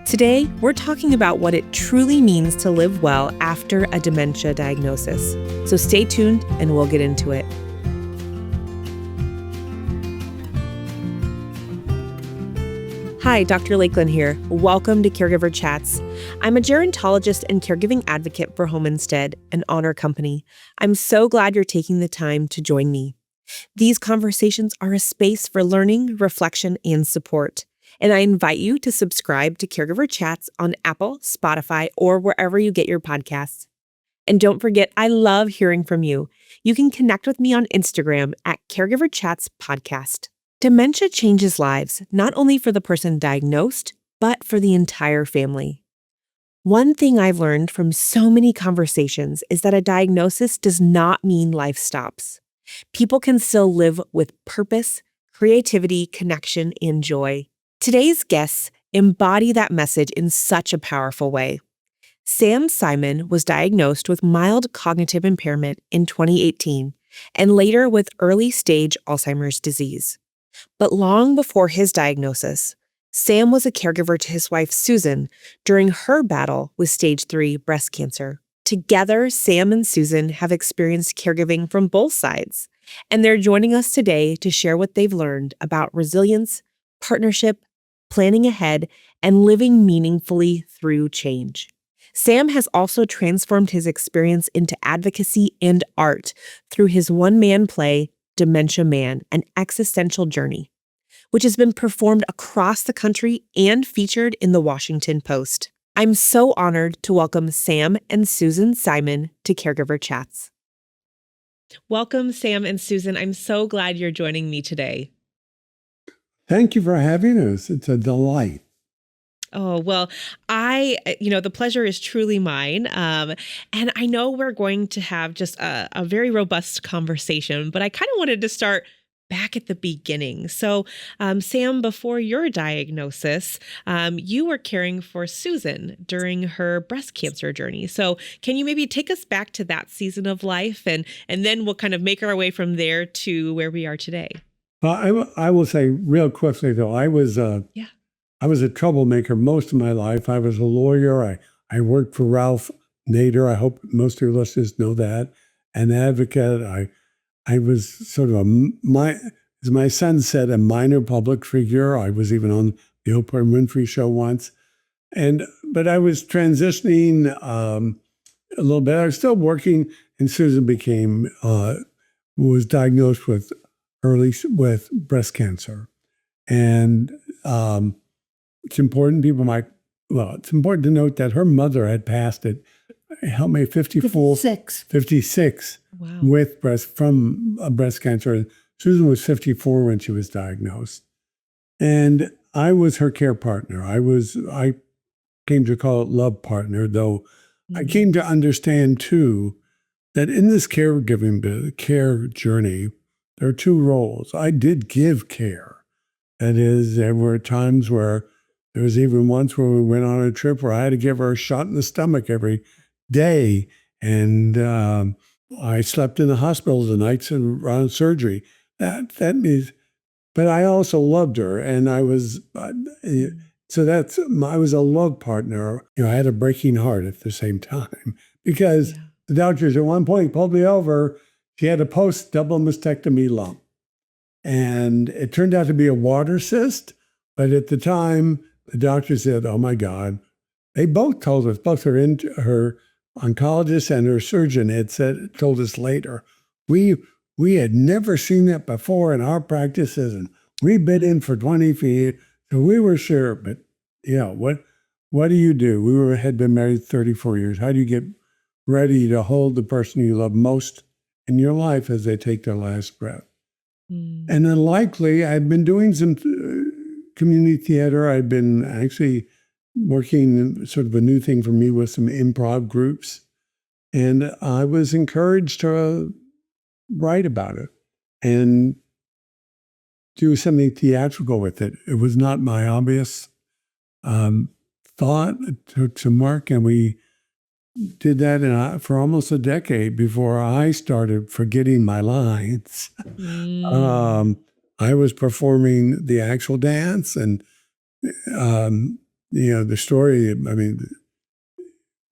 Today, we're talking about what it truly means to live well after a dementia diagnosis. So stay tuned and we'll get into it. Hi, Dr. Lakelyn here. Welcome to Caregiver Chats. I'm a gerontologist and caregiving advocate for Home Instead, an honor company. I'm so glad you're taking the time to join me. These conversations are a space for learning, reflection, and support. And I invite you to subscribe to Caregiver Chats on Apple, Spotify, or wherever you get your podcasts. And don't forget, I love hearing from you. You can connect with me on Instagram at Caregiver Chats Podcast. Dementia changes lives, not only for the person diagnosed, but for the entire family. One thing I've learned from so many conversations is that a diagnosis does not mean life stops. People can still live with purpose, creativity, connection, and joy. Today's guests embody that message in such a powerful way. Sam Simon was diagnosed with mild cognitive impairment in 2018 and later with early-stage Alzheimer's disease. But long before his diagnosis, Sam was a caregiver to his wife, Susan, during her battle with stage 3 breast cancer. Together, Sam and Susan have experienced caregiving from both sides, and they're joining us today to share what they've learned about resilience, partnership, planning ahead, and living meaningfully through change. Sam has also transformed his experience into advocacy and art through his one-man play, Dementia Man, an Existential Journey, which has been performed across the country and featured in the Washington Post. I'm so honored to welcome Sam and Susan Simon to Caregiver Chats. Welcome, Sam and Susan. I'm so glad you're joining me today. Thank you for having us. It's a delight. Oh, well, the pleasure is truly mine. And I know we're going to have just a very robust conversation, but I kind of wanted to start back at the beginning. So, Sam, before your diagnosis, you were caring for Susan during her breast cancer journey. So can you maybe take us back to that season of life and then we'll kind of make our way from there to where we are today? I will say real quickly, though, I was a troublemaker most of my life. I was a lawyer. I worked for Ralph Nader. I hope most of your listeners know that. An advocate. I was sort of as my son said, a minor public figure. I was even on the Oprah Winfrey Show once. But I was transitioning a little bit. I was still working, and Susan was diagnosed with breast cancer. And it's important it's important to note that her mother had passed at, help me, 56 Wow. with breast cancer. Susan was 54 when she was diagnosed. And I was her care partner. I came to call it love partner, though I came to understand too that in this care journey, there are two roles. I did give care. That is, there were times where there was even once where we went on a trip where I had to give her a shot in the stomach every day. And I slept in the hospital the nights around surgery. That means, but I also loved her. And I was, I was a love partner. I had a breaking heart at the same time because the doctors at one point pulled me over. She had a post-double mastectomy lump. And it turned out to be a water cyst. But at the time, the doctor said, oh, my God. They both told us, both her oncologist and her surgeon told us later, we had never seen that before in our practices. And we've been in for 20 feet. So we were sure. But, what do you do? Had been married 34 years. How do you get ready to hold the person you love most in your life as they take their last breath? And then likely, I'd been doing some community theater. I'd been actually working, sort of a new thing for me, with some improv groups. And I was encouraged to write about it and do something theatrical with it. It was not my obvious thought. It took some work, and we did that for almost a decade before I started forgetting my lines. I was performing the actual dance, and the story, I mean,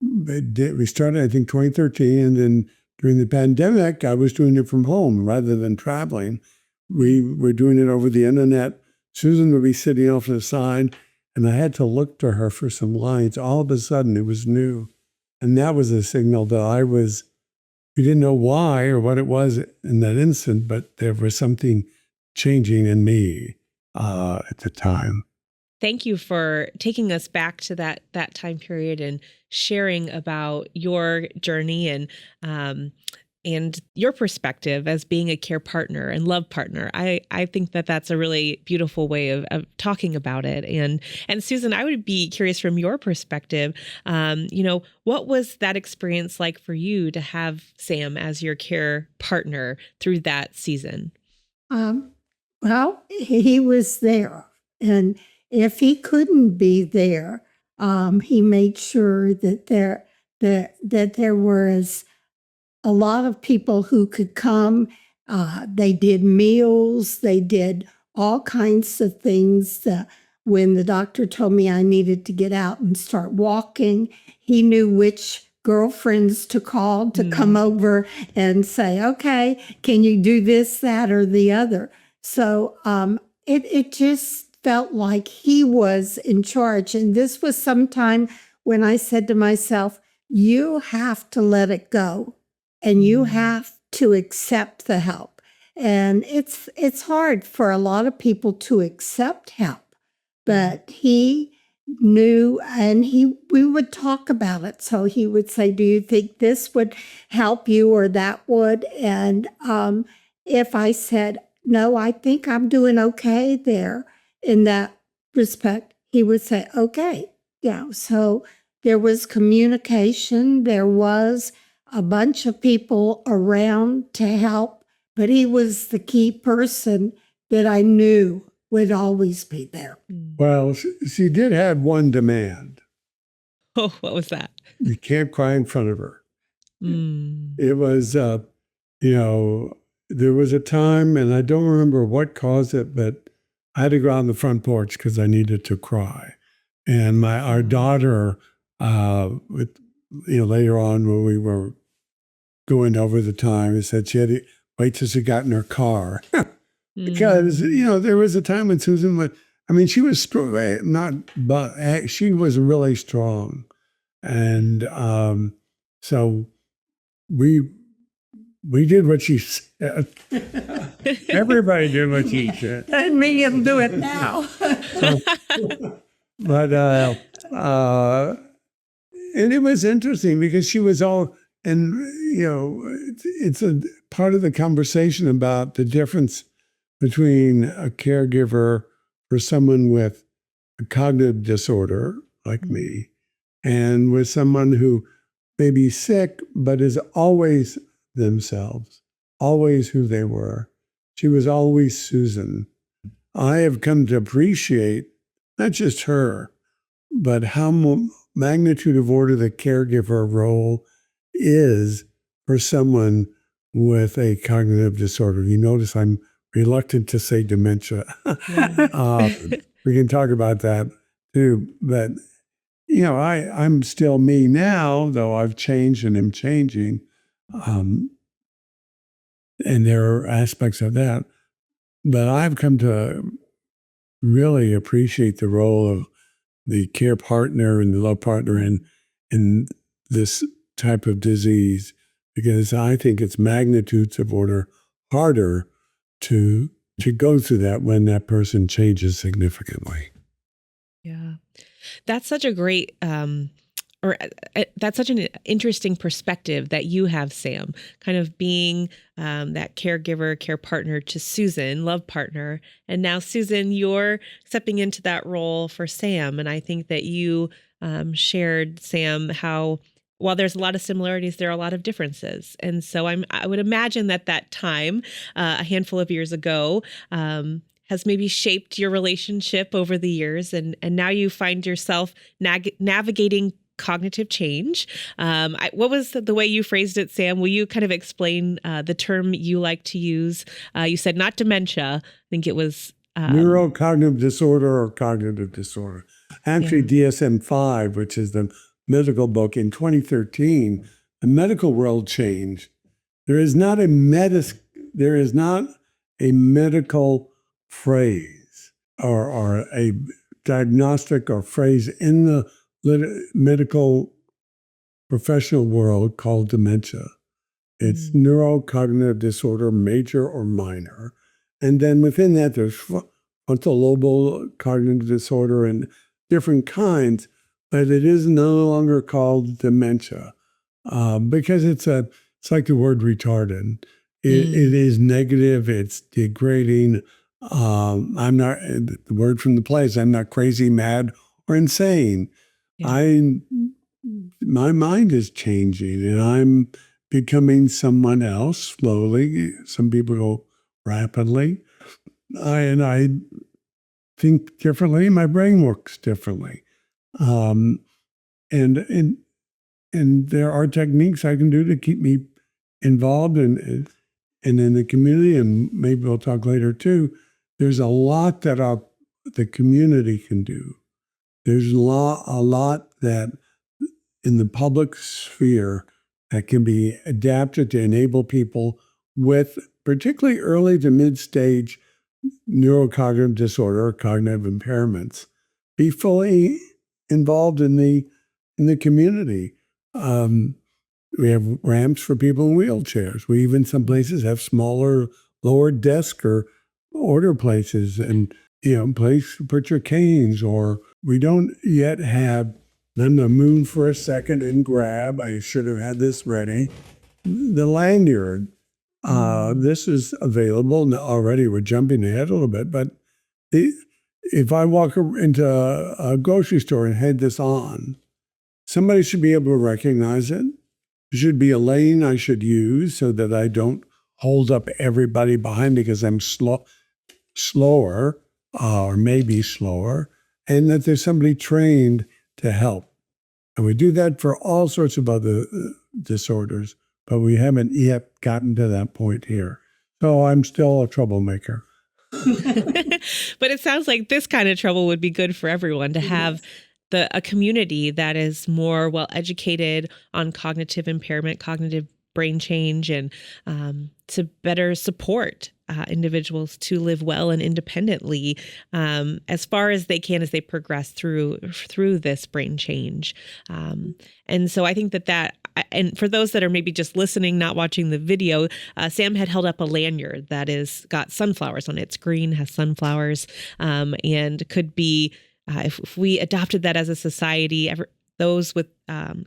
we started, I think, 2013, and then during the pandemic, I was doing it from home rather than traveling. We were doing it over the internet. Susan would be sitting off to the side, and I had to look to her for some lines. All of a sudden, it was new. And that was a signal that we didn't know why or what it was in that instant, but there was something changing in me at the time. Thank you for taking us back to that time period and sharing about your journey and your perspective as being a care partner and love partner. I think that that's a really beautiful way of talking about it. And Susan, I would be curious from your perspective, what was that experience like for you to have Sam as your care partner through that season? Well, he was there, and if he couldn't be there, he made sure that there was a lot of people who could come. They did meals. They did all kinds of things. When the doctor told me I needed to get out and start walking, he knew which girlfriends to call to come over and say, okay, can you do this, that, or the other? So it just felt like he was in charge. And this was sometime when I said to myself, you have to let it go. And you have to accept the help. And it's hard for a lot of people to accept help. But he knew, and we would talk about it. So he would say, do you think this would help you or that would? And if I said, no, I think I'm doing okay there in that respect, he would say, okay. Yeah. So there was communication. There was a bunch of people around to help, but he was the key person that I knew would always be there. Well, she did have one demand. Oh, what was that? You can't cry in front of her. It was, there was a time, and I don't remember what caused it, but I had to go out on the front porch because I needed to cry. And our daughter, later on when we were going over the time, said she had to wait till she got in her car. Because, there was a time when Susan she was strong, she was really strong. And so we did what she said. Everybody did what she said. And me and do it now. But and it was interesting because she was it's a part of the conversation about the difference between a caregiver for someone with a cognitive disorder like me and with someone who may be sick but is always themselves, always who they were. She was always Susan. I have come to appreciate not just her, but how magnitude of order the caregiver role is for someone with a cognitive disorder. You notice I'm reluctant to say dementia. We can talk about that too. But, I'm still me now, though I've changed and am changing. And there are aspects of that. But I've come to really appreciate the role of the care partner and the love partner in this type of disease, because I think it's magnitudes of order harder to go through that when that person changes significantly. Yeah, that's such a great, that's such an interesting perspective that you have, Sam, kind of being that caregiver, care partner to Susan, love partner. And now, Susan, you're stepping into that role for Sam. And I think that you shared, Sam, how while there's a lot of similarities, there are a lot of differences. And so I would imagine that time, a handful of years ago, has maybe shaped your relationship over the years. And now you find yourself navigating cognitive change. What was the way you phrased it, Sam? Will you kind of explain the term you like to use? You said not dementia. I think it was... neurocognitive disorder or cognitive disorder. Actually, DSM-5, which is the medical book, in 2013, the medical world changed. There is not a medical phrase or a diagnostic or phrase in the medical professional world called dementia. It's neurocognitive disorder, major or minor. And then within that, there's frontal lobal cognitive disorder and different kinds, but it is no longer called dementia because it's like the word retarded. It is negative. It's degrading. I'm not, the word from the play is I'm not crazy, mad, or insane. Yeah. My mind is changing and I'm becoming someone else slowly. Some people go rapidly. I think differently. My brain works differently. And there are techniques I can do to keep me involved and in the community, and maybe we'll talk later too. There's a lot that the community can do. There's a lot that in the public sphere that can be adapted to enable people with particularly early to mid-stage neurocognitive disorder or cognitive impairments be fully involved in the community. We have ramps for people in wheelchairs. We even some places have smaller lower desk or order places and place to put your canes. Or we don't yet have. Then the moon for a second and grab. I should have had this ready. The lanyard. This is available already. We're jumping ahead a little bit, but if I walk into a grocery store and had this on, somebody should be able to recognize it. There should be a lane I should use so that I don't hold up everybody behind me because I'm slower or maybe slower, and that there's somebody trained to help. And we do that for all sorts of other disorders, but we haven't yet gotten to that point here. So I'm still a troublemaker. But it sounds like this kind of trouble would be good for everyone to have a community that is more well-educated on cognitive impairment, cognitive brain change, and to better support individuals to live well and independently as far as they can as they progress through this brain change. And so I think that and for those that are maybe just listening, not watching the video, Sam had held up a lanyard that is got sunflowers on it. It's green, has sunflowers, and could be, if we adopted that as a society, those with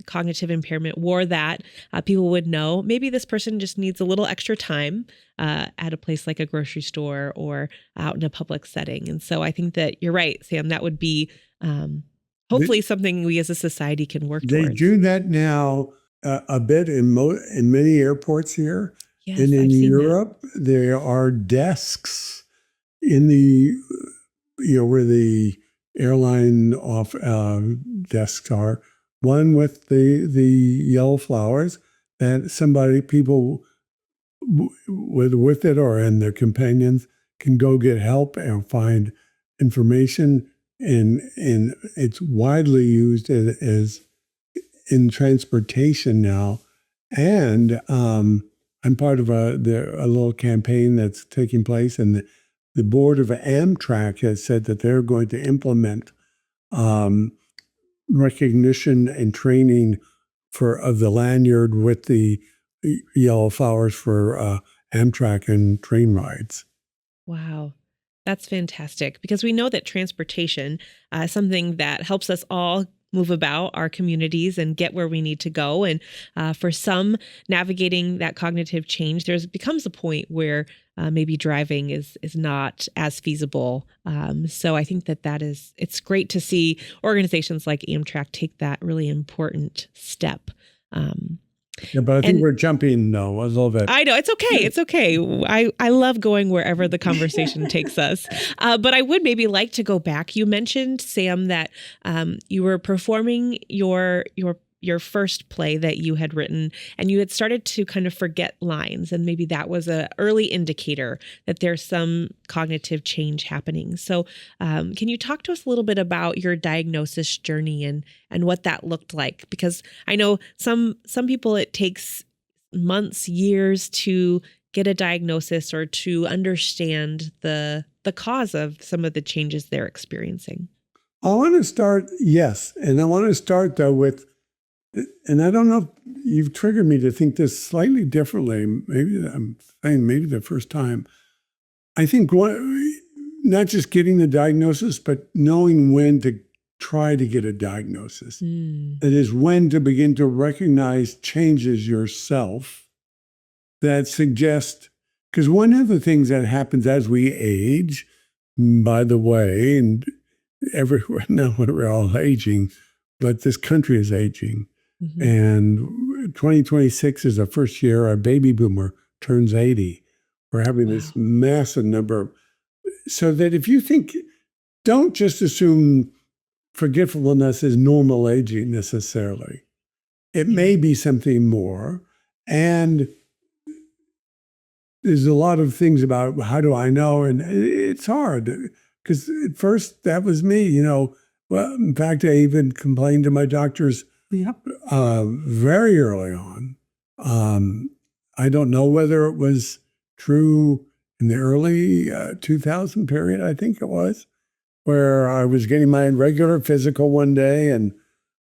cognitive impairment wore that, people would know maybe this person just needs a little extra time at a place like a grocery store or out in a public setting. And so I think that you're right, Sam, that would be hopefully something we as a society can work towards. They do that now a bit in many airports here. Yes, and in I've seen Europe, there are desks in the, where the airline off desks are, one with the yellow flowers that people with it or and their companions can go get help and find information, and it's widely used as in transportation now. And I'm part of a little campaign that's taking place, and the board of Amtrak has said that they're going to implement recognition and training of the lanyard with the yellow flowers for Amtrak and train rides. Wow. That's fantastic, because we know that transportation is something that helps us all move about our communities and get where we need to go. And for some, navigating that cognitive change, becomes a point where maybe driving is not as feasible. So I think it's great to see organizations like Amtrak take that really important step. Yeah, but I think we're jumping a little bit. I know, it's okay. It's okay. I love going wherever the conversation takes us. But I would maybe like to go back. You mentioned, Sam, that you were performing your your first play that you had written, and you had started to kind of forget lines, and maybe that was an early indicator that there's some cognitive change happening. So can you talk to us a little bit about your diagnosis journey and what that looked like? Because I know some people, it takes months, years to get a diagnosis or to understand the cause of some of the changes they're experiencing. I want to start, yes. And I want to start, though, with, and I don't know if you've triggered me to think this slightly differently. Maybe I'm saying maybe the first time. I think not just getting the diagnosis, but knowing when to try to get a diagnosis. It is when to begin to recognize changes yourself that suggest, because one of the things that happens as we age, by the way, and everywhere now we're all aging, but this country is aging. Mm-hmm. And 2026 is the first year our baby boomer turns 80. We're having this massive number. So that if you think, don't just assume forgetfulness is normal aging necessarily. It may be something more. And there's a lot of things about how do I know? And it's hard because at first that was me, Well, in fact, I even complained to my doctors very early on. I don't know whether it was true in the early 2000 period, I think it was, where I was getting my regular physical one day and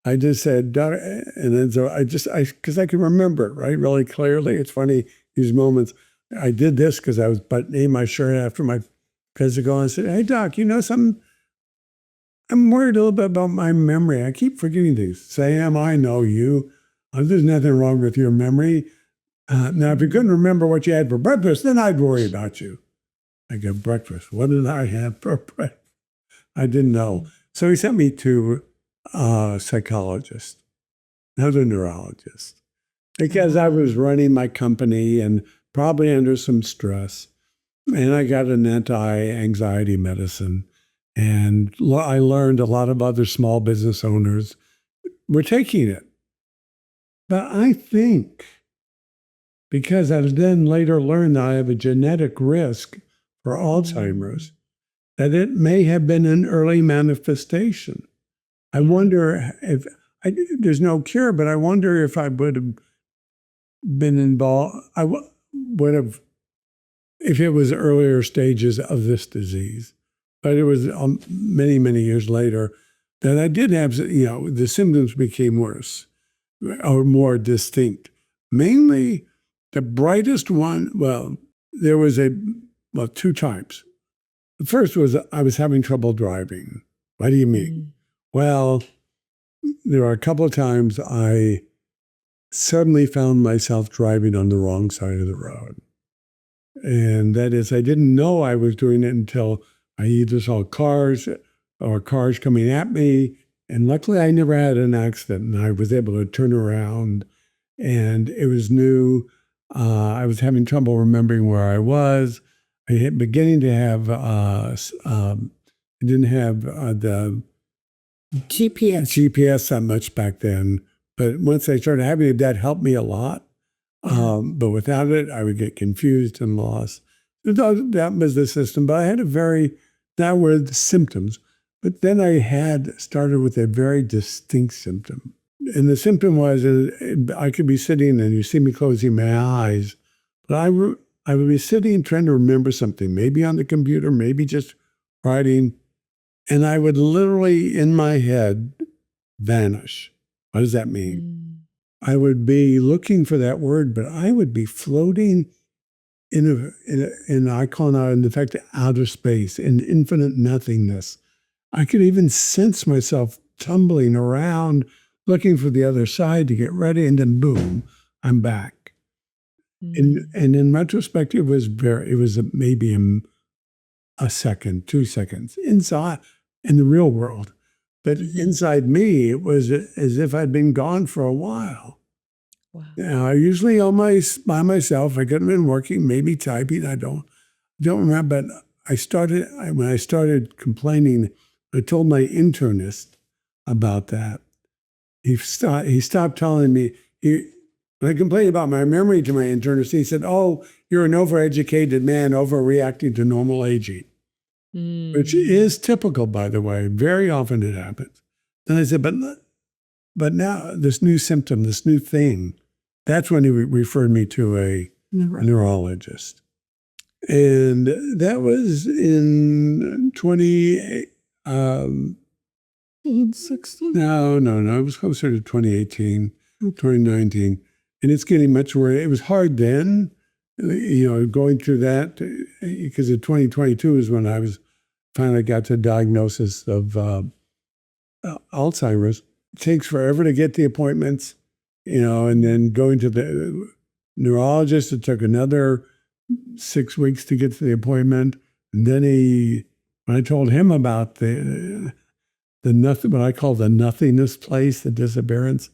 I just said, and then so because I can remember it, right, really clearly. It's funny, these moments. I did this because I was buttoning my shirt after my physical and I said, hey, doc, something? I'm worried a little bit about my memory. I keep forgetting things. Sam, I know you. There's nothing wrong with your memory. Now, if you couldn't remember what you had for breakfast, then I'd worry about you. I go, breakfast? What did I have for breakfast? I didn't know. So he sent me to a psychologist, another neurologist, because I was running my company and probably under some stress. And I got an anti-anxiety medicine. And I learned a lot of other small business owners were taking it. But I think, because I then later learned that I have a genetic risk for Alzheimer's, that it may have been an early manifestation. I wonder if, there's no cure, but I wonder if I would have been involved, would have, if it was earlier stages of this disease. But it was many, many years later that I did have, the symptoms became worse or more distinct. Mainly the brightest one, there was two types. The first was I was having trouble driving. What do you mean? Well, there are a couple of times I suddenly found myself driving on the wrong side of the road. And that is, I didn't know I was doing it until I either saw cars or cars coming at me. And luckily, I never had an accident, and I was able to turn around. And it was new. I was having trouble remembering where I was. I had beginning to have, I didn't have the GPS that much back then. But once I started having it, that helped me a lot. But without it, I would get confused and lost. That was the system. But I had that were the symptoms. But then I had started with a very distinct symptom. And the symptom was I could be sitting and you see me closing my eyes, but I would be sitting trying to remember something, maybe on the computer, maybe just writing, and I would literally, in my head, vanish. What does that mean? I would be looking for that word, but I would be floating in I call it, in effect, outer space, in infinite nothingness. I could even sense myself tumbling around, looking for the other side to get ready, and then boom, I'm back. And in retrospect, it was maybe a second, 2 seconds inside in the real world. But inside me, it was as if I'd been gone for a while. Wow. Now, usually by myself, I could have been working, maybe typing. I don't remember. But when I started complaining, I told my internist about that. he stopped telling me. When I complained about my memory to my internist, he said, "Oh, you're an overeducated man overreacting to normal aging," which is typical, by the way. Very often it happens. Then I said, but now this new symptom, this new thing, that's when he referred me to a neurologist. And that was in 2016. No. It was closer to 2018, 2019. And it's getting much worse. It was hard then, going through that, because in 2022 is when I finally got the diagnosis of Alzheimer's. It takes forever to get the appointments, and then going to the neurologist, it took another 6 weeks to get to the appointment. And then when I told him about the nothing, what I call the nothingness place, the disappearance,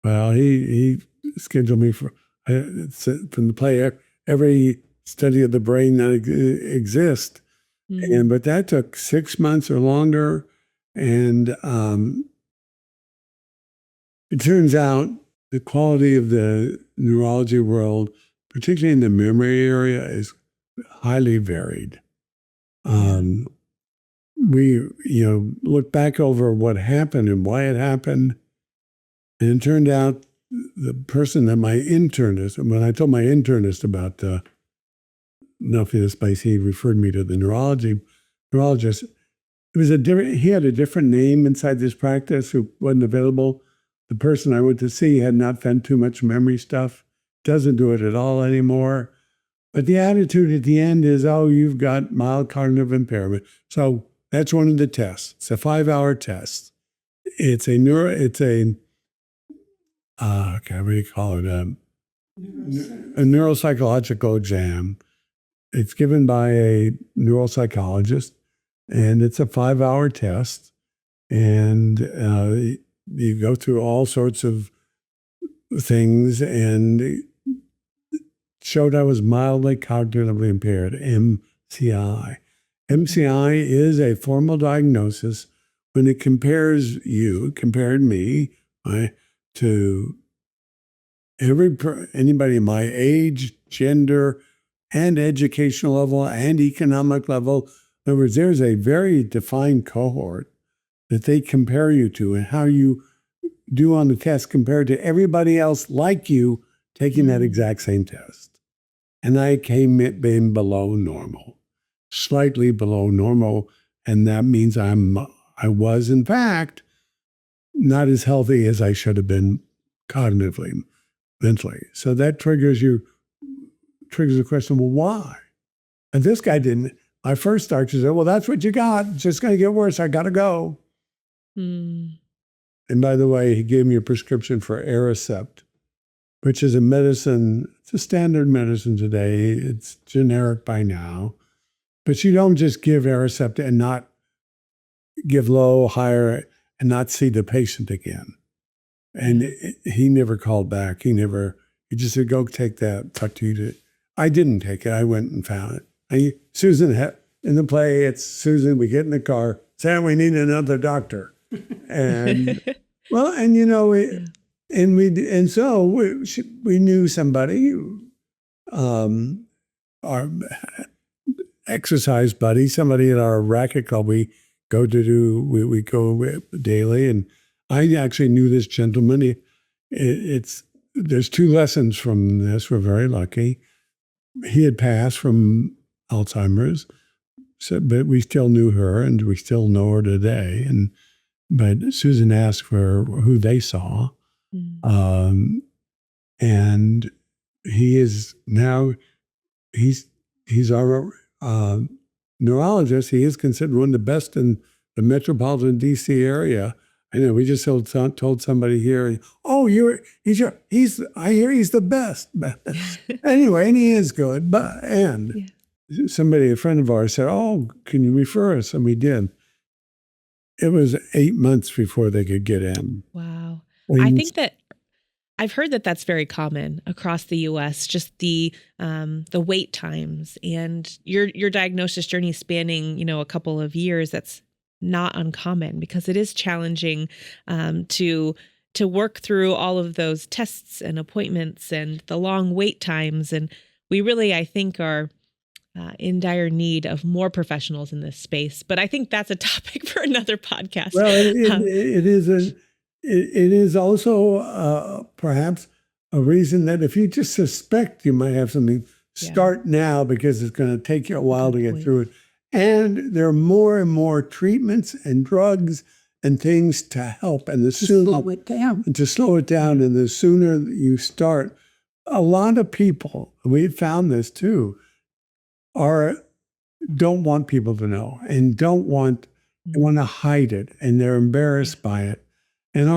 well, he scheduled me from the play, every study of the brain that exists. But that took 6 months or longer. And it turns out the quality of the neurology world, particularly in the memory area, is highly varied. We, look back over what happened and why it happened. And it turned out the person that my internist, when I told my internist about the nothingness place, he referred me to the neurologist. It was he had a different name inside this practice who wasn't available. The person I went to see had not found too much memory stuff, doesn't do it at all anymore. But the attitude at the end is, oh, you've got mild cognitive impairment. So that's one of the tests. It's a 5-hour test. It's a what do you call it? A neuropsychological exam. It's given by a neuropsychologist, and it's a 5-hour test. And you go through all sorts of things, and it showed I was mildly cognitively impaired, MCI. MCI is a formal diagnosis when it compared me, to anybody my age, gender, and educational level and economic level. In other words, there's a very defined cohort that they compare you to, and how you do on the test compared to everybody else like you taking that exact same test. And I came in below normal, slightly below normal, and that means I was, in fact, not as healthy as I should have been cognitively, mentally. So that triggers the question, well, why? And this guy didn't. My first doctor said, well, that's what you got. It's just going to get worse. I got to go. And by the way, he gave me a prescription for Aricept, which is a medicine. It's a standard medicine today. It's generic by now. But you don't just give Aricept and not give low, higher, and not see the patient again. And he never called back. He just said, go take that. Talk to you. I didn't take it. I went and found it. Susan, in the play, it's Susan, we get in the car, Sam, we need another doctor. And so we knew somebody, our exercise buddy, somebody at our racket club we go daily. And I actually knew this gentleman. There's 2 lessons from this. We're very lucky. He had passed from Alzheimer's, but we still knew her, and we still know her today. But Susan asked for who they saw, and he is now he's our neurologist. He is considered one of the best in the metropolitan D.C. area. I know we just told somebody here, oh, I hear he's the best. Anyway, and he is good. Somebody, a friend of ours, said, oh, can you refer us? And we did. It was 8 months before they could get in. Wow. I think that I've heard that that's very common across the U.S., just the wait times and your diagnosis journey spanning, a couple of years. That's not uncommon because it is challenging to to work through all of those tests and appointments and the long wait times. And we really, I think, are in dire need of more professionals in this space. But I think that's a topic for another podcast. Well, it is also perhaps a reason that if you just suspect you might have something, start now, because it's going to take you a while to get through it. And there are more and more treatments and drugs and things to help. And to slow it down. And the sooner you start, a lot of people, we've found this too, don't want people to know and they want to hide it, and they're embarrassed by it. And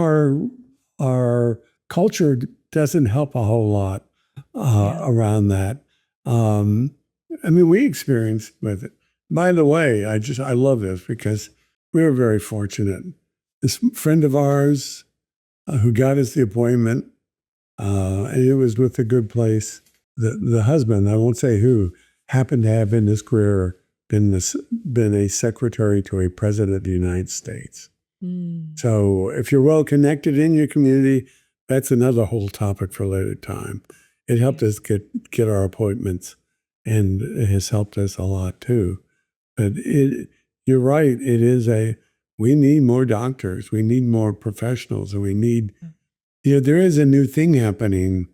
our culture doesn't help a whole lot around that. We experienced with it. By the way, I love this because we were very fortunate. This friend of ours who got us the appointment, and it was with a good place. The husband, I won't say who, happened to have in his career been a secretary to a president of the United States. So if you're well connected in your community, that's another whole topic for a later time. It helped us get our appointments, and it has helped us a lot too. But you're right. We need more doctors. We need more professionals, and we need, there is a new thing happening.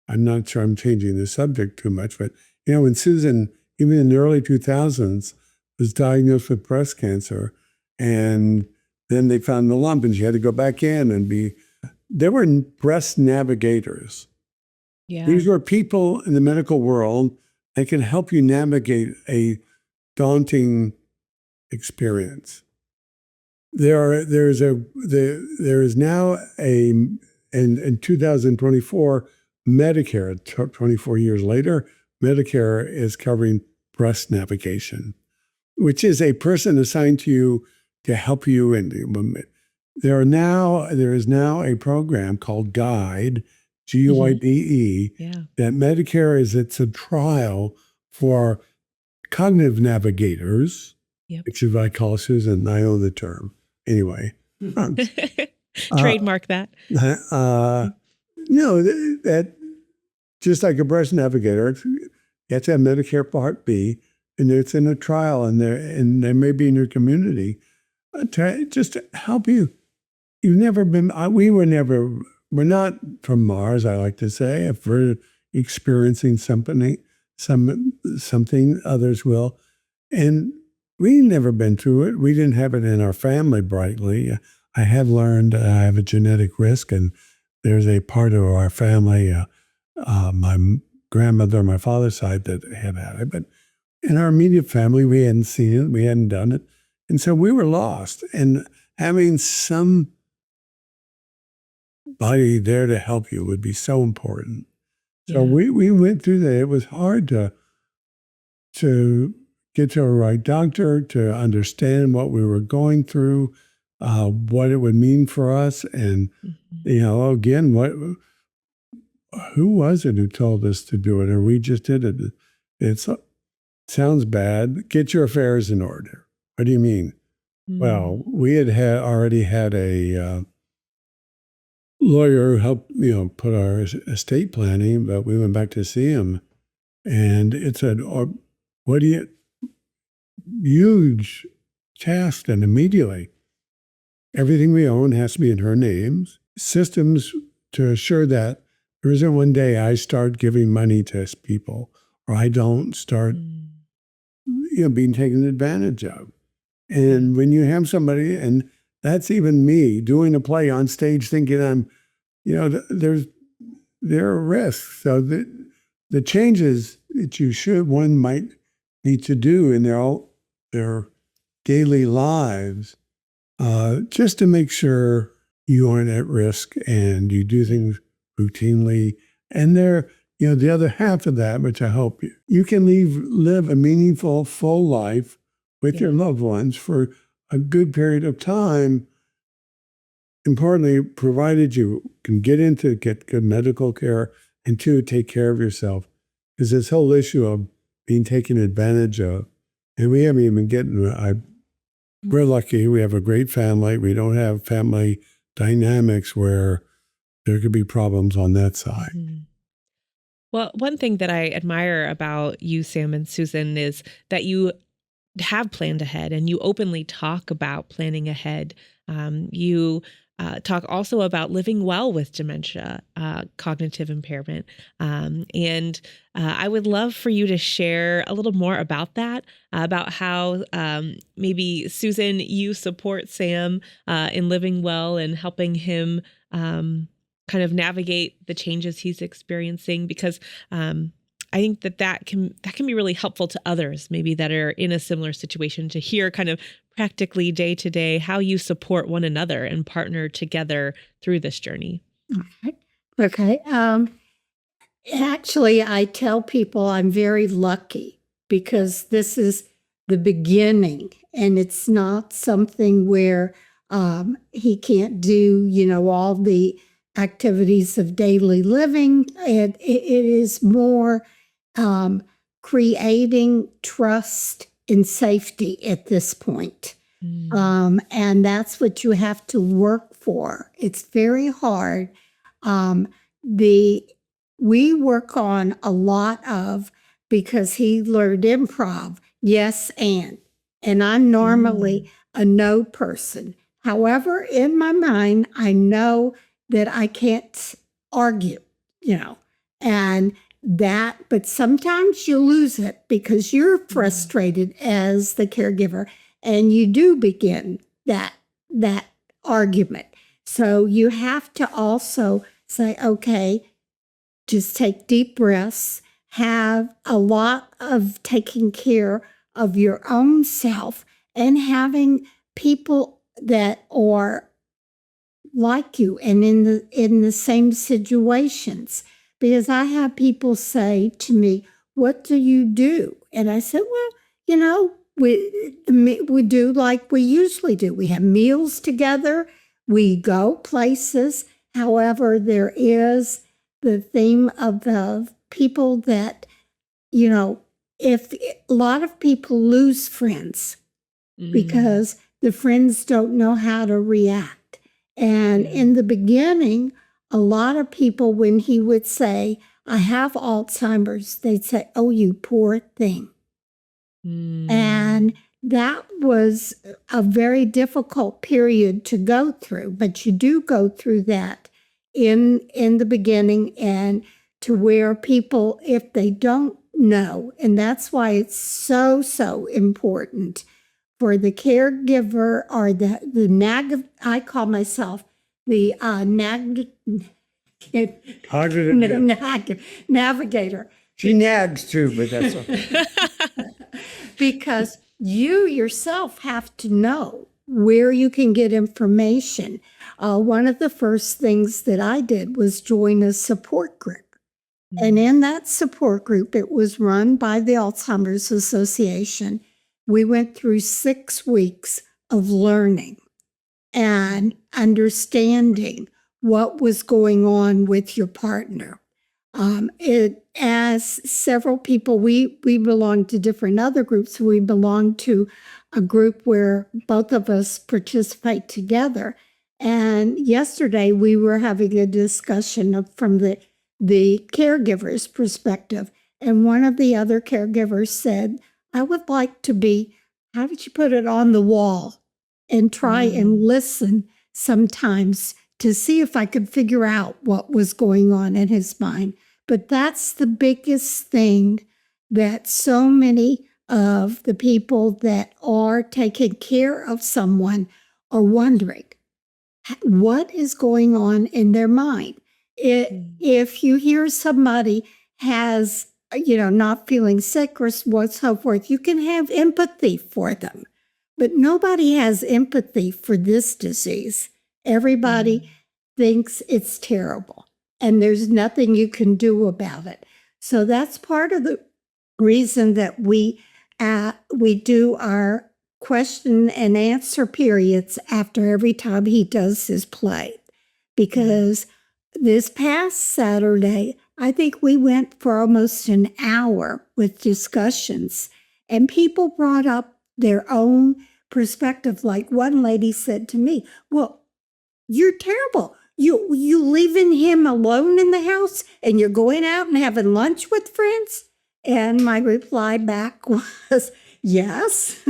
I'm not sure I'm changing the subject too much, but when Susan, even in the early 2000s, was diagnosed with breast cancer, and then they found the lump, and she had to go back in and there were breast navigators. Yeah. These were people in the medical world that can help you navigate a daunting experience. There is now in 2024, Medicare, 24 years later, Medicare is covering breast navigation, which is a person assigned to you to help you in the moment. There is now a program called GUIDE, GUIDE, that Medicare it's a trial for cognitive navigators, which is what I call Susan. I own the term. Anyway. Trademark that. That just like a breast navigator, you have to have Medicare Part B, and it's in a trial, and they may be in your community just to help you. You've never been, we're not from Mars, I like to say. If we're experiencing something, others will. And we've never been through it. We didn't have it in our family brightly. I have learned I have a genetic risk, and there's a part of our family, my grandmother on my father's side, that had it. But in our immediate family, we hadn't seen it. We hadn't done it. And so we were lost. And having somebody there to help you would be so important. So we went through that. It was hard to get to a right doctor, to understand what we were going through, what it would mean for us. And, again, who was it who told us to do it? Or we just did it? It sounds bad. Get your affairs in order. What do you mean? Well, we had already had a lawyer who helped, put our estate planning, but we went back to see him, and it said, what do you, huge task, and immediately everything we own has to be in her names, systems to assure that there isn't one day I start giving money to people, or I don't start, being taken advantage of. And when you have somebody, and that's even me doing a play on stage thinking I'm, there are risks. So the changes that one might need to do in their daily lives, just to make sure you aren't at risk and you do things routinely. And the other half of that, which I hope you can live a meaningful, full life with your loved ones for a good period of time. Importantly, provided you can get good medical care, and two, take care of yourself. Because this whole issue of being taken advantage of, and we haven't even we're lucky, we have a great family. We don't have family dynamics where there could be problems on that side. Mhm. Well, one thing that I admire about you, Sam and Susan, is that you have planned ahead and you openly talk about planning ahead. You talk also about living well with dementia, cognitive impairment. And I would love for you to share a little more about that, about how maybe, Susan, you support Sam in living well and helping him kind of navigate the changes he's experiencing, because I think that can be really helpful to others, maybe that are in a similar situation, to hear kind of practically day to day how you support one another and partner together through this journey. Okay. Okay. Actually, I tell people I'm very lucky because this is the beginning, and it's not something where he can't do, all the activities of daily living. And it is more creating trust and safety at this point. And that's what you have to work for. It's very hard. We work on a lot of, because he learned improv, yes and I'm normally a no person. However, in my mind, I know that I can't argue, and that, but sometimes you lose it because you're frustrated as the caregiver, and you do begin that argument. So you have to also say, okay, just take deep breaths, have a lot of taking care of your own self, and having people that are like you and in the same situations. Because I have people say to me, "What do you do?" And I said, "Well, we do like we usually do. We have meals together. We go places. However, there is the theme of the people that, if a lot of people lose friends because the friends don't know how to react. And in the beginning, a lot of people, when he would say, I have Alzheimer's, they'd say, oh, you poor thing. And that was a very difficult period to go through, but you do go through that in the beginning, and to where people, if they don't know, and that's why it's so important for the caregiver or I call myself the Cognitive. navigator. She nags too, but that's okay. Because you yourself have to know where you can get information. One of the first things that I did was join a support group. And in that support group, it was run by the Alzheimer's Association. We went through 6 weeks of learning and understanding what was going on with your partner. As several people, we belong to different other groups. We belong to a group where both of us participate together. And yesterday we were having a discussion from the caregiver's perspective. And one of the other caregivers said, I would like to be, how did you put it, on the wall and try and listen sometimes to see if I could figure out what was going on in his mind. But that's the biggest thing that so many of the people that are taking care of someone are wondering, what is going on in their mind? If you hear somebody has, not feeling sick or so forth, you can have empathy for them. But nobody has empathy for this disease. Everybody thinks it's terrible, and there's nothing you can do about it. So that's part of the reason that we do our question and answer periods after every time he does his play. Because this past Saturday, I think we went for almost an hour with discussions, and people brought up their own perspective. Like one lady said to me, well, you're terrible. You leaving him alone in the house and you're going out and having lunch with friends? And my reply back was, yes,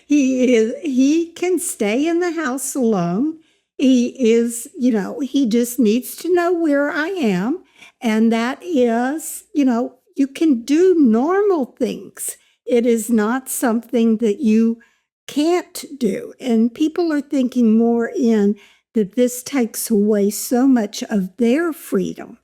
he can stay in the house alone. He is, he just needs to know where I am. And that is, you can do normal things. It is not something that you can't do. And people are thinking more in that this takes away so much of their freedom.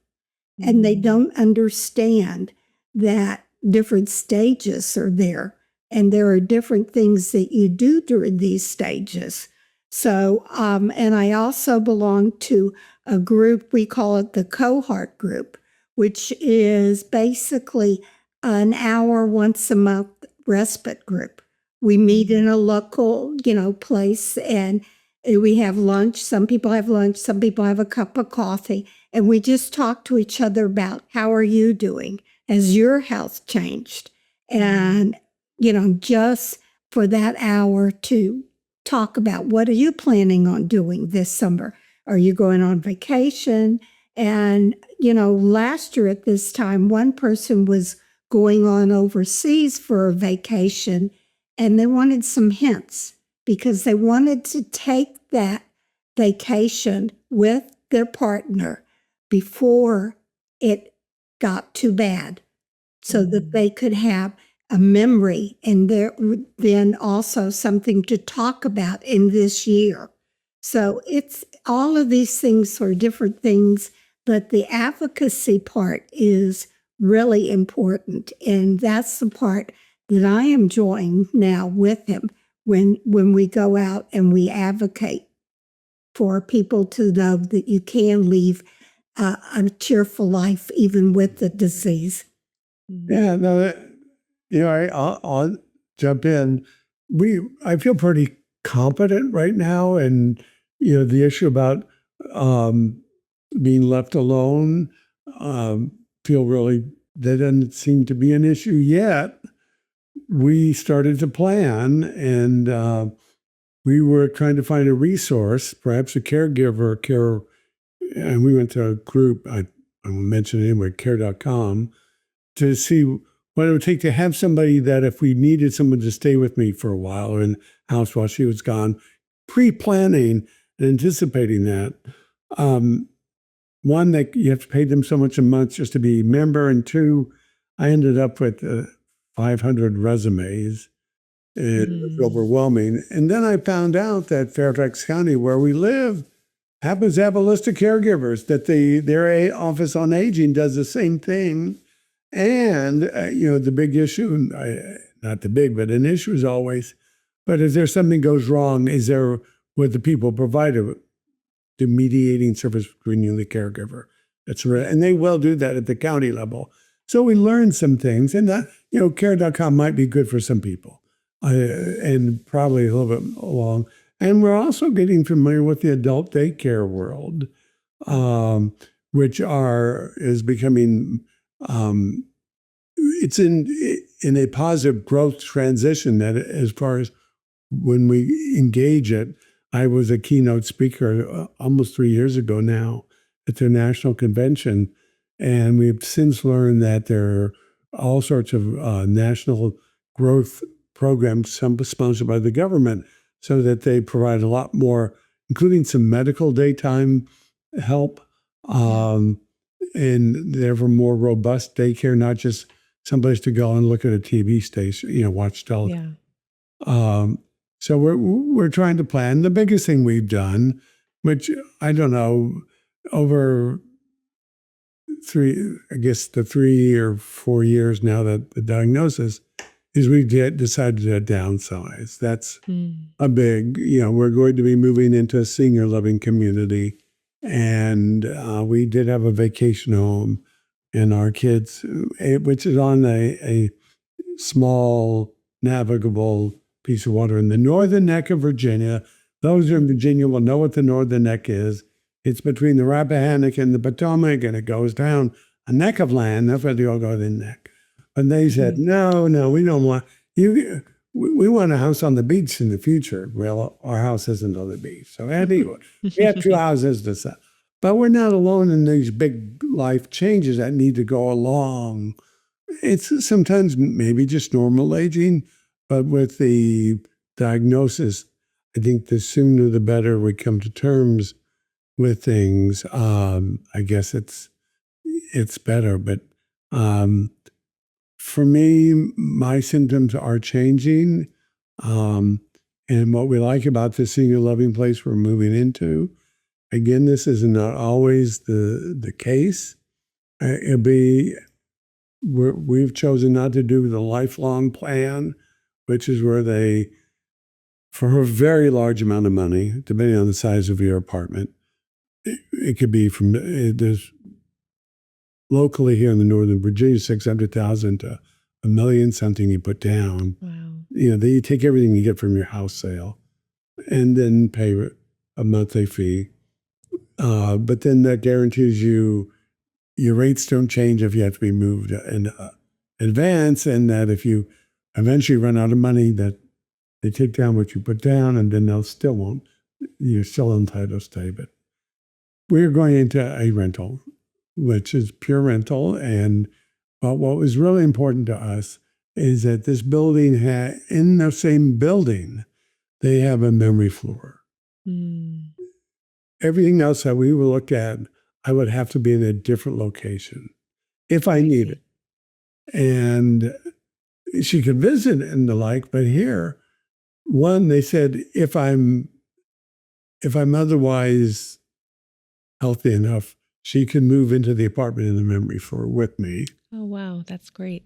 And they don't understand that different stages are there. And there are different things that you do during these stages. So, and I also belong to a group, we call it the cohort group, which is basically an hour once a month respite group. We meet in a local, place, and we have lunch. Some people have lunch, some people have a cup of coffee, and we just talk to each other about how are you doing? Has your health changed? And, just for that hour to talk about what are you planning on doing this summer? Are you going on vacation? And, last year at this time, one person was going on overseas for a vacation, and they wanted some hints because they wanted to take that vacation with their partner before it got too bad so that they could have a memory and then also something to talk about in this year. So it's all of these things are different things, but the advocacy part is really important. And that's the part that I am enjoying now with him when we go out and we advocate for people to know that you can live a cheerful life even with the disease. Yeah, no, I'll jump in. I feel pretty competent right now, and the issue about being left alone, feel really that doesn't seem to be an issue yet. We started to plan, and we were trying to find a resource, perhaps a caregiver, and we went to a group, I won't mention it anyway, care.com, to see what it would take to have somebody that if we needed someone to stay with me for a while or in the house while she was gone, pre-planning and anticipating that. One, that you have to pay them so much a month just to be a member, and two, I ended up with 500 resumes. It was overwhelming. And then I found out that Fairfax County, where we live, happens to have a list of caregivers, that their Office on Aging does the same thing. And, the big issue, not the big, but an issue is always, but if there's something goes wrong, would the people provide the mediating service between you and the caregiver? And they will do that at the county level. So we learned some things, and that, care.com might be good for some people, and probably a little bit along. And we're also getting familiar with the adult daycare world, which is becoming, it's in a positive growth transition. That as far as when we engage it, I was a keynote speaker almost 3 years ago now at their national convention, and we've since learned that there are all sorts of national growth programs, some sponsored by the government, so that they provide a lot more, including some medical daytime help, and therefore more robust daycare, not just someplace to go and look at a TV station, watch television. Yeah. So we're trying to plan. The biggest thing we've done, which I don't know, over the 3 or 4 years now that the diagnosis, is we decided to downsize. That's a big, we're going to be moving into a senior living community. And we did have a vacation home, and our kids, which is on a small navigable piece of water in the northern neck of Virginia. Those in Virginia will know what the northern neck is. It's between the Rappahannock and the Potomac, and it goes down a neck of land. That's where they all go to the neck. And they said, no, we don't want you. we want a house on the beach in the future. Well, our house isn't on the beach. So anyway, we have two houses to sell. But we're not alone in these big life changes that need to go along. It's sometimes maybe just normal aging, but with the diagnosis, I think the sooner the better we come to terms with things. I guess it's better. But for me, my symptoms are changing. And what we like about the senior living place we're moving into, again, this is not always the case. We've chosen not to do the lifelong plan, which is where they, for a very large amount of money, depending on the size of your apartment, it could be there's locally here in the Northern Virginia, 600,000 to $1 million, something you put down. Wow. They take everything you get from your house sale and then pay a monthly fee. But then that guarantees you your rates don't change if you have to be moved in advance, and that if you eventually run out of money, that they take down what you put down, and then you're still entitled to stay. But we're going into a rental, which is pure rental. And what was really important to us is that this building in the same building, they have a memory floor. Mm. Everything else that we would look at, I would have to be in a different location if I need it. And she could visit and the like, but here, they said, if I'm otherwise healthy enough, she could move into the apartment in the memory floor with me. Oh, wow. That's great.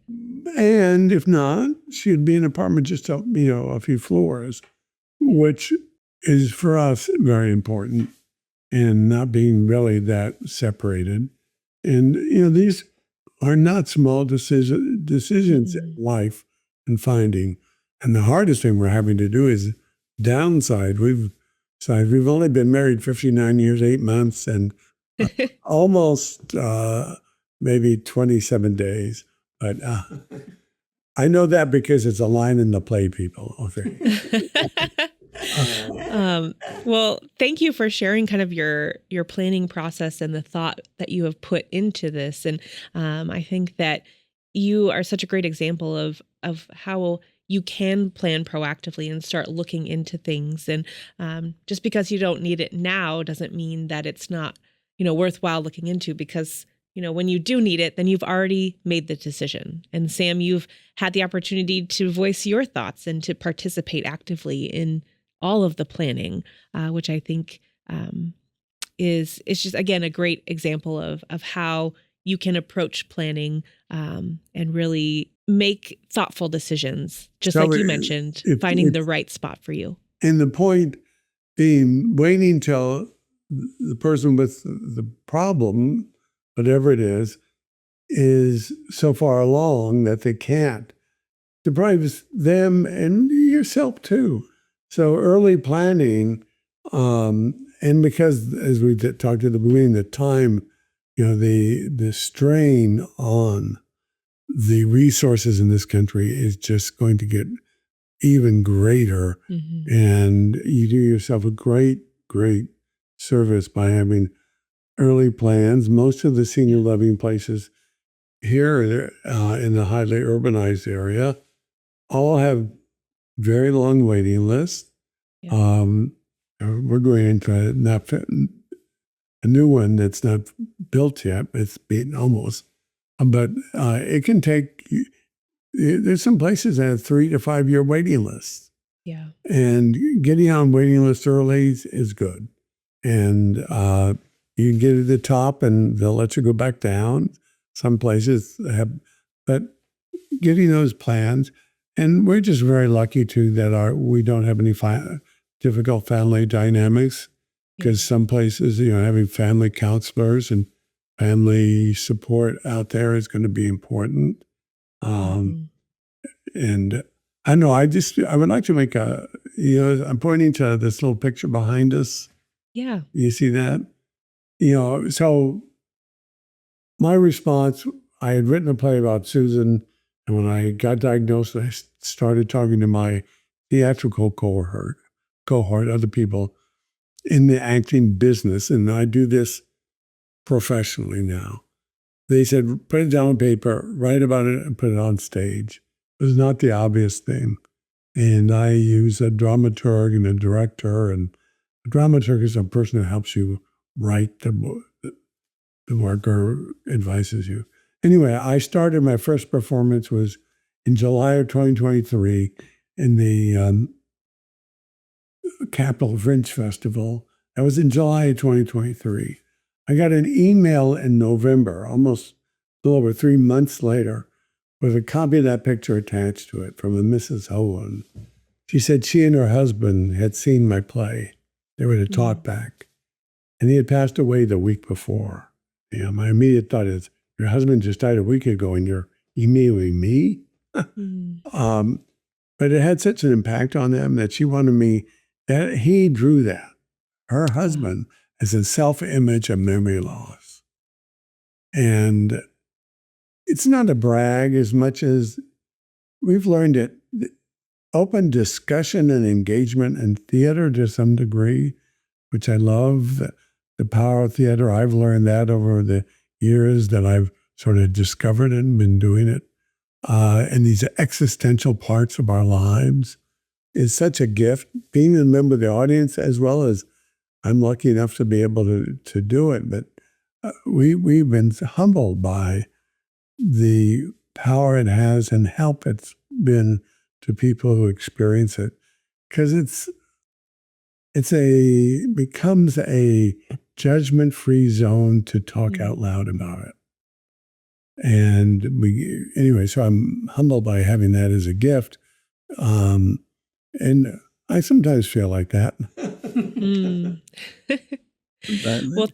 And if not, she'd be in an apartment just up, a few floors, which is for us very important, and not being really that separated. And, these are not small decisions in life and finding. And the hardest thing we're having to do is downside. We've only been married 59 years, 8 months, and almost maybe 27 days. But I know that because it's a line in the play, people. Okay. Well, thank you for sharing kind of your planning process and the thought that you have put into this. And I think that you are such a great example of how you can plan proactively and start looking into things. And just because you don't need it now doesn't mean that it's not, worthwhile looking into, because when you do need it, then you've already made the decision. And Sam, you've had the opportunity to voice your thoughts and to participate actively in all of the planning, which I think is just, again, a great example of how you can approach planning and really make thoughtful decisions, just like you mentioned, finding the right spot for you. And the point being, waiting till the person with the problem, whatever it is so far along that they can't, deprives them and yourself too. So early planning, and because, as we talked at the beginning, the time, the strain on the resources in this country is just going to get even greater. Mm-hmm. And you do yourself a great, great service by having early plans. Most of the senior living places here in the highly urbanized area all have very long waiting lists. Yeah. We're going into a new one that's not built yet. It's being almost, but it can take. There's some places that have 3 to 5 year waiting lists. Yeah, and getting on waiting lists early is good, and you can get at the top, and they'll let you go back down. Some places have, but getting those plans. And we're just very lucky too that we don't have any difficult family dynamics, because some places, having family counselors and family support out there is going to be important. And I know I would like to make I'm pointing to this little picture behind us. Yeah. You see that? So my response, I had written a play about Susan And when I got diagnosed, I started talking to my theatrical cohort, other people in the acting business, and I do this professionally now. They said, put it down on paper, write about it, and put it on stage. It was not the obvious thing. And I use a dramaturg and a director, and a dramaturg is a person who helps you write the work or advises you. Anyway, I started, my first performance was in July of 2023 in the Capitol Fringe Festival. That was in July of 2023. I got an email in November, almost a little over 3 months later, with a copy of that picture attached to it from a Mrs. Owen. She said she and her husband had seen my play. They were to talk back. And he had passed away the week before. You know, my immediate thought is, your husband just died a week ago and you're emailing me? But it had such an impact on them that she wanted me, that he drew that, her husband, as a self-image of memory loss. And it's not a brag as much as we've learned it. Open discussion and engagement in theater to some degree, which I love, the power of theater. I've learned that over the years that I've sort of discovered it and been doing it. And these existential parts of our lives is such a gift. Being a member of the audience, as well as I'm lucky enough to be able to do it, but we've been humbled by the power it has and help it's been to people who experience it, because it becomes a judgment-free zone to talk out loud about it. And anyway, so I'm humbled by having that as a gift. And I sometimes feel like that. Well,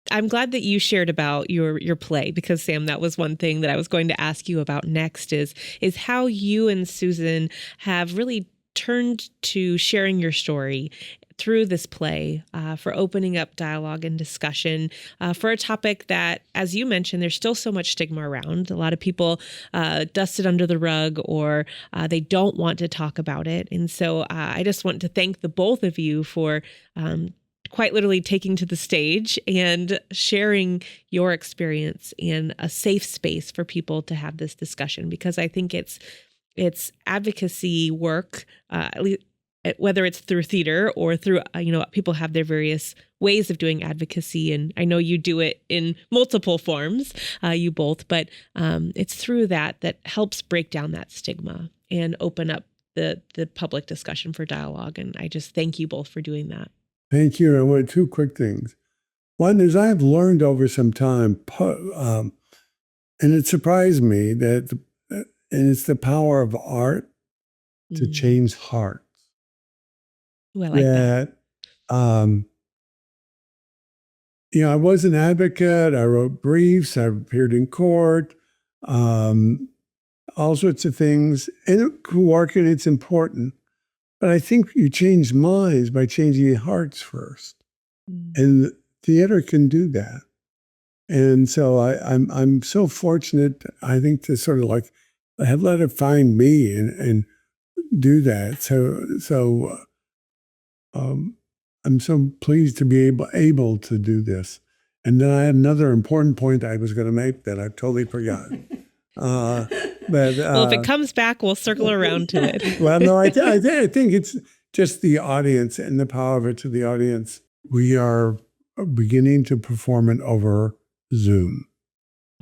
I'm glad that you shared about your play, because Sam, that was one thing that I was going to ask you about next is how you and Susan have really turned to sharing your story through this play, for opening up dialogue and discussion for a topic that, as you mentioned, there's still so much stigma around. A lot of people dust it under the rug, or they don't want to talk about it. And so I just want to thank the both of you for quite literally taking to the stage and sharing your experience in a safe space for people to have this discussion, because I think it's advocacy work, whether it's through theater or through, people have their various ways of doing advocacy. And I know you do it in multiple forms, you both, but it's through that helps break down that stigma and open up the public discussion for dialogue. And I just thank you both for doing that. Thank you. I want two quick things. One is I've learned over some time, and it surprised me and it's the power of art to change hearts. Ooh, I like that. I was an advocate. I wrote briefs. I appeared in court, all sorts of things. And working, it's important. But I think you change minds by changing hearts first. And theater can do that. And so I'm so fortunate, I think, to sort of like have let it find me and do that. So I'm so pleased to be able to do this. And then I had another important point I was going to make that I totally forgot. Well, if it comes back, we'll circle around to it. Well, no, I think it's just the audience and the power of it to the audience. We are beginning to perform it over Zoom.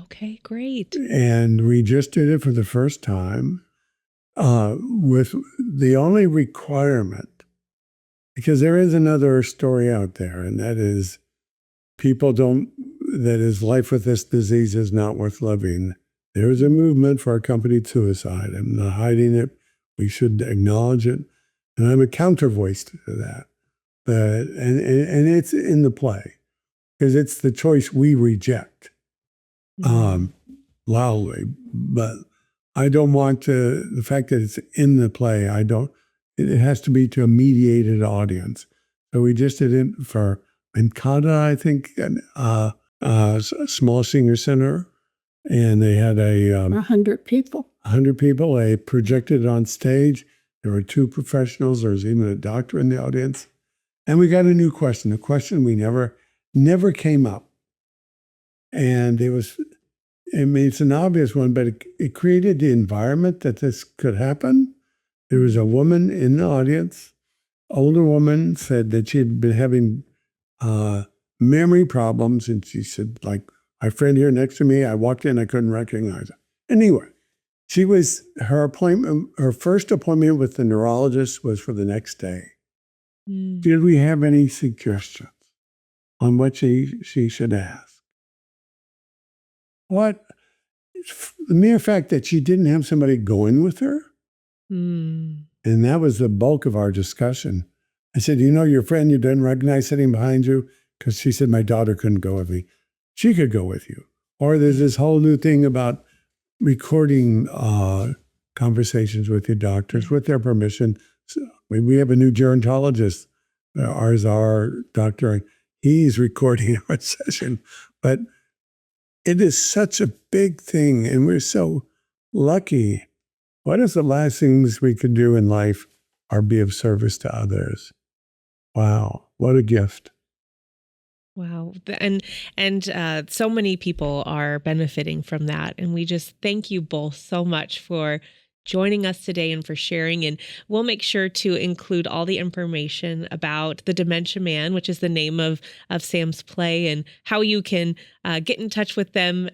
Okay, great. And we just did it for the first time with the only requirement, because there is another story out there, and that is life with this disease is not worth living. There is a movement for accompanied suicide. I'm not hiding it. We should acknowledge it. And I'm a counter voice to that. And it's in the play, because it's the choice we reject loudly. But I don't want the fact that it's in the play, it has to be to a mediated audience. So we just did it for Encada, I think, a small senior center. And they had 100 people. 100 people. They projected it on stage. There were 2 professionals. There was even a doctor in the audience. And we got a new question, a question we never came up. And it's an obvious one, but it created the environment that this could happen. There was a woman in the audience, older woman, said that she had been having memory problems. And she said, like, my friend here next to me, I walked in, I couldn't recognize her. Anyway, her first appointment with the neurologist was for the next day. Did we have any suggestions on what she should ask? The mere fact that she didn't have somebody going with her, and that was the bulk of our discussion. I said, your friend you didn't recognize sitting behind you? Because she said, my daughter couldn't go with me. She could go with you. Or there's this whole new thing about recording conversations with your doctors with their permission. So we have a new gerontologist, our doctor. He's recording our session. But it is such a big thing, and we're so lucky. What is the last things we could do in life or be of service to others? Wow, what a gift. Wow. And so many people are benefiting from that. And we just thank you both so much for joining us today and for sharing. And we'll make sure to include all the information about the Dementia Man, which is the name of Sam's play, and how you can get in touch with them.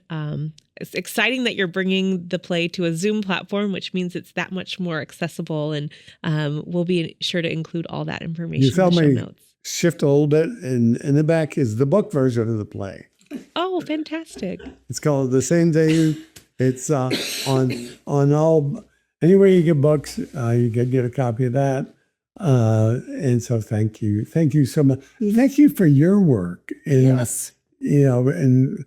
It's exciting that you're bringing the play to a Zoom platform, which means it's that much more accessible. And we'll be sure to include all that information in the show notes. Shift a little bit, and in the back is the book version of the play. Oh, fantastic. It's called The Same Day. It's on all, anywhere you get books, you can get a copy of that. And so thank you. Thank you so much. Thank you for your work. And, Yes. And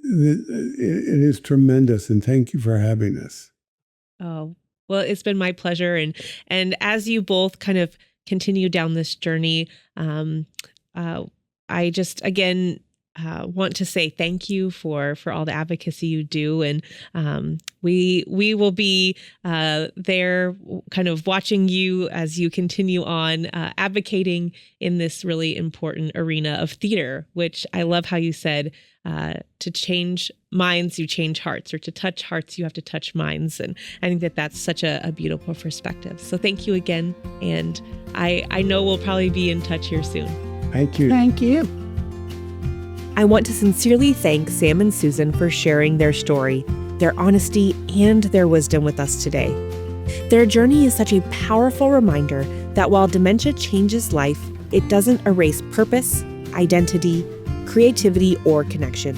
it is tremendous, and thank you for having us. Oh, well, it's been my pleasure. And as you both kind of continue down this journey, I just, again, want to say thank you for all the advocacy you do. And we will be there kind of watching you as you continue on advocating in this really important arena of theater, which I love how you said, to change minds, you change hearts, or to touch hearts, you have to touch minds. And I think that that's such a beautiful perspective. So thank you again. And I know we'll probably be in touch here soon. Thank you. Thank you. I want to sincerely thank Sam and Susan for sharing their story, their honesty, and their wisdom with us today. Their journey is such a powerful reminder that while dementia changes life, it doesn't erase purpose, identity, creativity, or connection.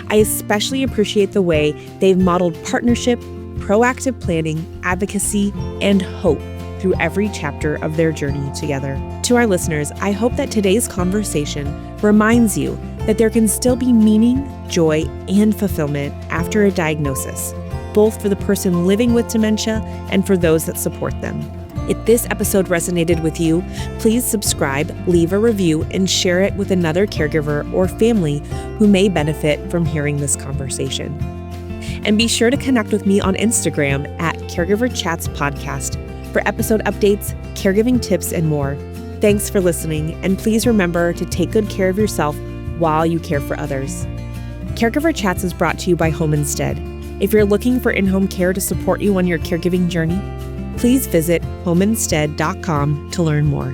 I especially appreciate the way they've modeled partnership, proactive planning, advocacy, and hope through every chapter of their journey together. To our listeners, I hope that today's conversation reminds you that there can still be meaning, joy, and fulfillment after a diagnosis, both for the person living with dementia and for those that support them. If this episode resonated with you, please subscribe, leave a review, and share it with another caregiver or family who may benefit from hearing this conversation. And be sure to connect with me on Instagram at Caregiver Chats Podcast for episode updates, caregiving tips, and more. Thanks for listening, and please remember to take good care of yourself while you care for others. Caregiver Chats is brought to you by Home Instead. If you're looking for in-home care to support you on your caregiving journey, please visit homeinstead.com to learn more.